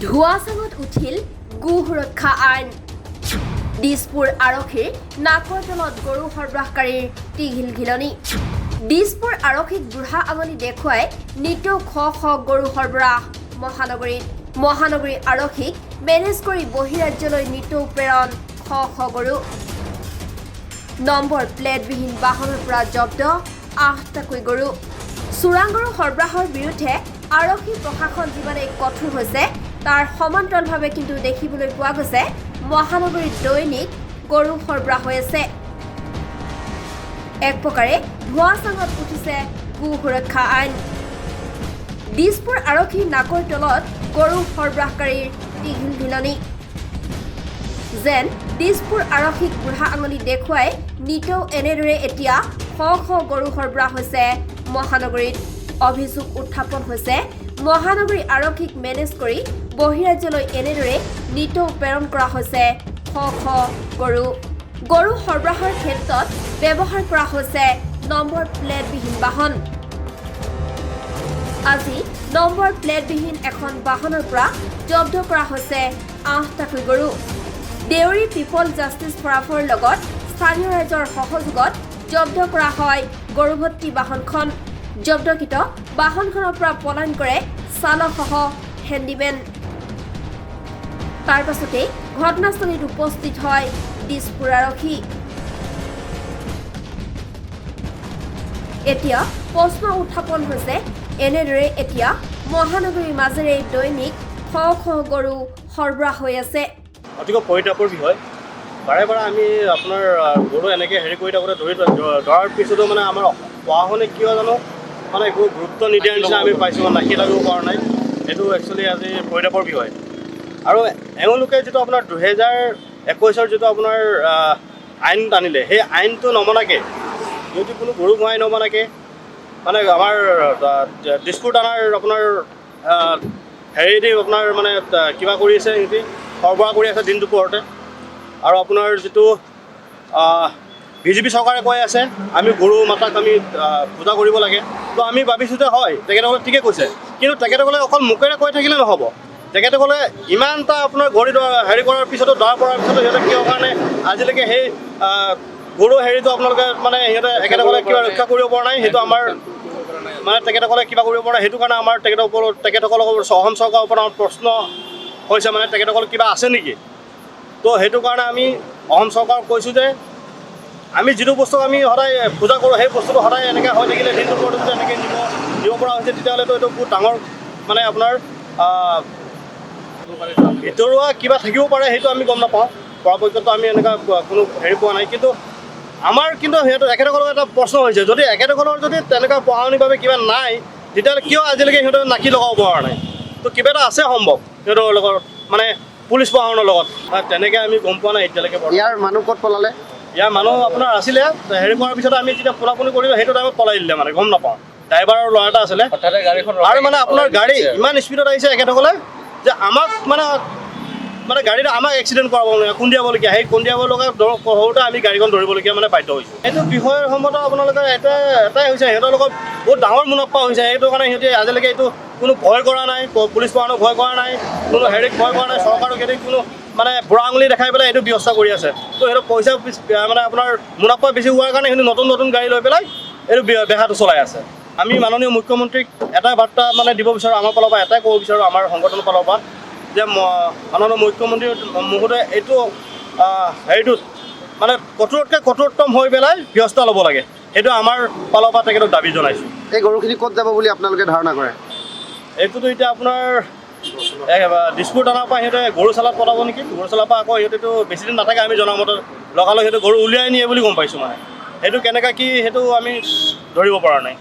ধোঁৱাচাঙত উঠিল গো সুৰক্ষা আইন। দিছপুৰ আৰক্ষীৰ নাকৰ তলত গৰু সৰবৰাহকাৰীৰ টিঘিল ঘিলনি। দিছপুৰ আৰক্ষীক বুঢ়া আঙুলি দেখুৱাই নিতৌ শ শ গৰু সৰবৰাহ মহানগৰী আৰক্ষীক মেনেজ কৰি বহিৰাজ্যলৈ নিতৌ প্ৰেৰণ শ শ গৰু। নম্বৰ প্লেটবিহীন বাহনৰ পৰা জব্দ ৮টাকৈ গৰু। চোৰাং গৰু সৰবৰাহৰ বিৰুদ্ধে আৰক্ষী প্ৰশাসন যিমানেই কঠোৰ হৈছে তাৰ সমান্তৰালভাৱে কিন্তু দেখিবলৈ পোৱা গৈছে মহানগৰীত দৈনিক গৰু সৰবৰাহ হৈ আছে। এক প্ৰকাৰে ধোঁৱাচাঙত উঠিছে গো সুৰক্ষা আইন। দিছপুৰ আৰক্ষীৰ নাকৰ তলত গৰু সৰবৰাহকাৰীৰ টিঘিল ঘিলনি। যেন দিছপুৰ আৰক্ষীক বুঢ়া আঙুলি দেখুৱাই নিতৌ এনেদৰে এতিয়া শ শ গৰু সৰবৰাহ হৈছে মহানগৰীত। অভিযোগ উত্থাপন হৈছে মহানগৰী আৰক্ষীক মেনেজ কৰি বহিৰাজ্যলৈ এনেদৰে নিতৌ প্ৰেৰণ কৰা হৈছে শ শ গৰু। গৰু সৰবৰাহৰ ক্ষেত্ৰত ব্যৱহাৰ কৰা হৈছে নম্বৰ প্লেটবিহীন বাহন। আজি নম্বৰ প্লেটবিহীন এখন বাহনৰ পৰা জব্দ কৰা হৈছে ৮টাকৈ গৰু। দেউৰী পিপল জাষ্টিছ ফৰামৰ লগত স্থানীয় ৰাইজৰ সহযোগত জব্দ কৰা হয় গৰুভৰ্তি বাহনখন। জব্দকৃত বাহনখনৰ পৰা পলায়ন কৰে চালকসহ হেণ্ডিমেন। তাৰ পাছতেই ঘটনাস্থলীত উপস্থিত হয় দিছপুৰ আৰক্ষী। এতিয়া প্ৰশ্ন উত্থাপন হৈছে এনেদৰে এতিয়া মহানগৰীৰ মাজেৰে দৈনিক শ শ গৰু সৰবৰাহ হৈ আছে। অতিকৈ পৰিতাপৰ বিষয়। বাৰে বাৰে আমি আপোনাৰ গৰু এনেকৈ কৰি থাকোঁতে ধৰাৰ পিছতো মানে আমাৰ প্ৰশাসনে কিয় জানো মানে একো গুৰুত্ব নিদিয়াৰ নিচিনা আমি পাইছোঁ, নাখি লাগিব পৰা নাই। এইটো একচুৱেলি আজি পৰিতাপৰ বিষয়। আৰু এওঁলোকে যিটো আপোনাৰ 2021 যিটো আপোনাৰ আইন আনিলে, সেই আইনটো নমনাকৈ যদি কোনো গৰু গোহাঁই নমনাকৈ মানে আমাৰ দিছপুৰ থানাৰ আপোনাৰ হেৰি আপোনাৰ মানে কিবা কৰি আছে, সিহঁতি সৰবৰাহ কৰি আছে দিন দুপৰতে। আৰু আপোনাৰ যিটো বিজেপি চৰকাৰে কৈ আছে আমি গৰু মাতাক আমি পূজা কৰিব লাগে, তো আমি ভাবিছোঁ যে হয় তেখেতসকলে ঠিকে কৈছে, কিন্তু তেখেতসকলে অকল মুখেৰে কৈ থাকিলে নহ'ব। তেখেতসকলে ইমানটা আপোনাৰ হেৰি কৰাৰ পিছতো ধৰা পৰাৰ পিছতো সিহঁতে কিয় কাৰণে আজিলৈকে সেই গৰু হেৰিটো আপোনালোকে মানে সিহঁতে তেখেতসকলে কিবা ৰক্ষা কৰিব পৰা নাই, সেইটো আমাৰ মানে তেখেতসকলে কিবা কৰিব পৰা নাই। সেইটো কাৰণে আমাৰ তেখেতসকলক অসম চৰকাৰৰ ওপৰত আমাৰ প্ৰশ্ন হৈছে মানে তেখেতসকল কিবা আছে নেকি। তো সেইটো কাৰণে আমি অসম চৰকাৰক কৈছোঁ যে আমি যিটো বস্তু আমি সদায় পূজা কৰোঁ সেই বস্তুটো সদায় এনেকৈ হৈ থাকিলে দিনটোৰ ওপৰত যদি এনেকৈ দিব পৰা হৈছে তেতিয়াহ'লেতো এইটো বহুত ডাঙৰ মানে আপোনাৰ ভিতৰুৱা কিবা থাকিব পাৰে, সেইটো আমি গম নাপাওঁ। পৰাপক্ষতো আমি এনেকুৱা কোনো হেৰি পোৱা নাই। কিন্তু আমাৰ কিন্তু এখেতসকলৰ এটা প্ৰশ্ন হৈছে, যদি এখেতসকলৰ যদি তেনেকুৱা পঢ়াশুনিভাৱে কিবা নাই তেতিয়াহ'লে কিয় আজিলৈকে সিহঁতে নাকি লগাব পৰা নাই। তো কিবা এটা আছে সম্ভৱ সিহঁতৰ লগত মানে পুলিচ প্ৰশাসনৰ লগত, তেনেকৈ আমি গম পোৱা নাই এতিয়ালৈকে। ইয়াৰ মানুহ ক'ত পলালে? ইয়াৰ মানুহ আপোনাৰ আছিলে, হেৰি কৰাৰ পিছত আমি যেতিয়া পোলাপুলি কৰিলোঁ সেইটো টাইমত পলাই দিলে, মানে গম নাপাওঁ। ড্ৰাইভাৰৰ ল'ৰা এটা আছিলে আৰু মানে আপোনাৰ গাড়ী ইমান স্পীডত আহিছে এখেতসকলে যে আমাক মানে গাড়ীটো আমাক এক্সিডেণ্ট কৰাব খুন্দিয়াবলগীয়া, সেই খুন্দিয়াবলগীয়া সৰুতে আমি গাড়ীখন ধৰিবলগীয়া মানে বাধ্য হৈছোঁ। এইটো বিষয়ৰ সন্মত আপোনালোকে এটাই হৈছে, সিহঁতৰ লগত বহুত ডাঙৰ মুনাফা হৈছে। সেইটো কাৰণে সিহঁতে আজিলৈকে এইটো কোনো ভয় কৰা নাই, পুলিচ প্ৰশাসনক ভয় কৰা নাই, কোনো হেৰিক ভয় কৰা নাই, চৰকাৰক সিহঁতে কোনো মানে বুঢ়া আঙুলি দেখাই পেলাই এইটো ব্যৱস্থা কৰি আছে। তো সেইটো পইচা মানে আপোনাৰ মুনাফা বেছি হোৱাৰ কাৰণে সিহঁতে নতুন নতুন গাড়ী লৈ পেলাই এইটো বেহাটো চলাই আছে। আমি মাননীয় মুখ্যমন্ত্ৰীক এটাই বাৰ্তা মানে দিব বিচাৰোঁ, আমাৰ ফালৰ পৰা এটাই ক'ব বিচাৰোঁ, আমাৰ সংগঠনৰ ফালৰ পৰা যে মাননীয় মুখ্যমন্ত্ৰী মহোদয়ে এইটো হেৰিটোত মানে কঠোৰতকৈ কঠোৰতম হৈ পেলাই ব্যৱস্থা ল'ব লাগে, সেইটো আমাৰ ফালৰ পৰা তেখেতক দাবী জনাইছোঁ। এই গৰুখিনি ক'ত যাব বুলি আপোনালোকে ধাৰণা কৰে? এইটোতো এতিয়া আপোনাৰ দিছপুৰ থানাৰ পৰা সিহঁতে গৰুচালাত পঠাব নেকি। গৰুচালাৰ পৰা আকৌ সিহঁতেতো বেছিদিন নাথাকে, আমি জনামতে লগালগ সিহঁতে গৰু উলিয়াই নিয়ে বুলি গম পাইছোঁ। মানে সেইটো কেনেকৈ কি সেইটো আমি ধৰিব পৰা নাই।